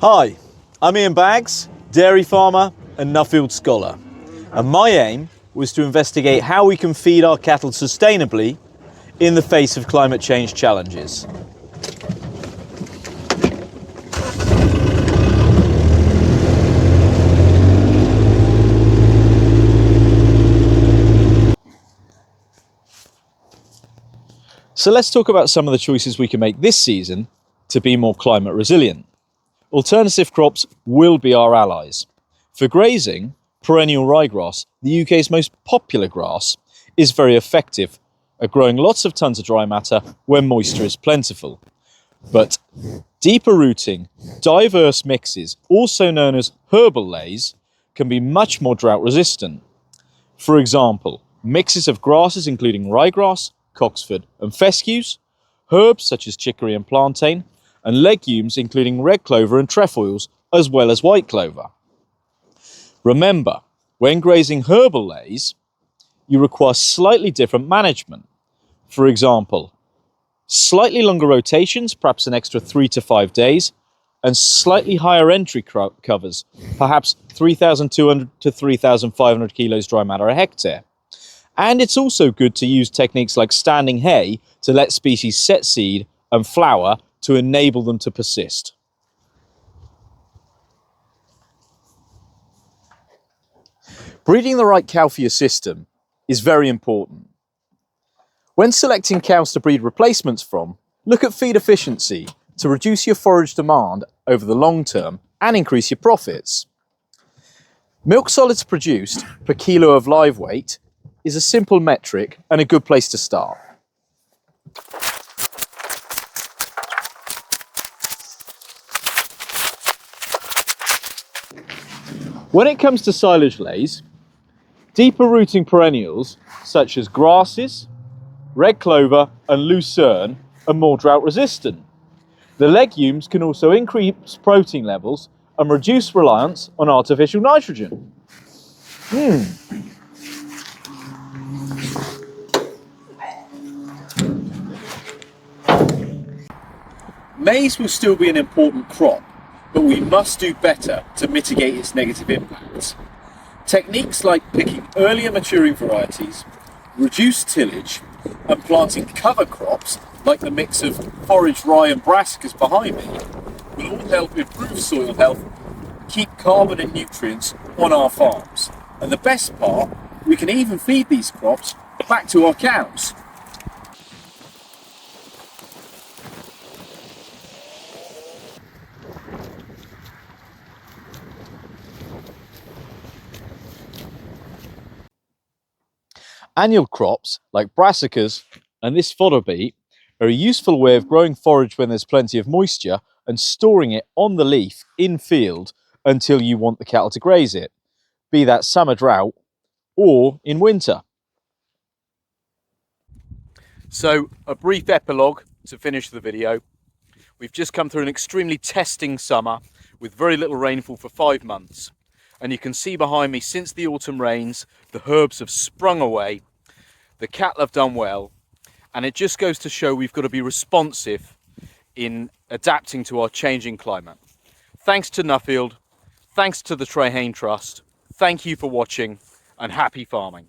Hi, I'm Ian Baggs, dairy farmer and Nuffield scholar, and my aim was to investigate how we can feed our cattle sustainably in the face of climate change challenges. So let's talk about some of the choices we can make this season to be more climate resilient. Alternative crops will be our allies. For grazing, perennial ryegrass, the UK's most popular grass, is very effective at growing lots of tons of dry matter when moisture is plentiful. But deeper rooting, diverse mixes, also known as herbal leys, can be much more drought resistant. For example, mixes of grasses including ryegrass, cocksford and fescues, herbs such as chicory and plantain, and legumes including red clover and trefoils, as well as white clover. Remember, when grazing herbal leys, you require slightly different management. For example, slightly longer rotations, perhaps an extra 3 to 5 days, and slightly higher entry covers, perhaps 3,200 to 3,500 kilos dry matter a hectare. And it's also good to use techniques like standing hay to let species set seed and flower to enable them to persist. Breeding the right cow for your system is very important. When selecting cows to breed replacements from, look at feed efficiency to reduce your forage demand over the long term and increase your profits. Milk solids produced per kilo of live weight is a simple metric and a good place to start. When it comes to silage leys, deeper rooting perennials such as grasses, red clover and lucerne are more drought resistant. The legumes can also increase protein levels and reduce reliance on artificial nitrogen. Maize will still be an important crop, but we must do better to mitigate its negative impacts. Techniques like picking earlier maturing varieties, reduced tillage, and planting cover crops like the mix of forage, rye and brassicas behind me will all help improve soil health, keep carbon and nutrients on our farms. And the best part, we can even feed these crops back to our cows. Annual crops like brassicas and this fodder beet are a useful way of growing forage when there's plenty of moisture and storing it on the leaf in field until you want the cattle to graze it, be that summer drought or in winter. So a brief epilogue to finish the video. We've just come through an extremely testing summer with very little rainfall for 5 months. And you can see behind me, since the autumn rains, the herbs have sprung away, the cattle have done well, and it just goes to show we've got to be responsive in adapting to our changing climate. Thanks to Nuffield, thanks to the Trahane Trust, thank you for watching, and happy farming.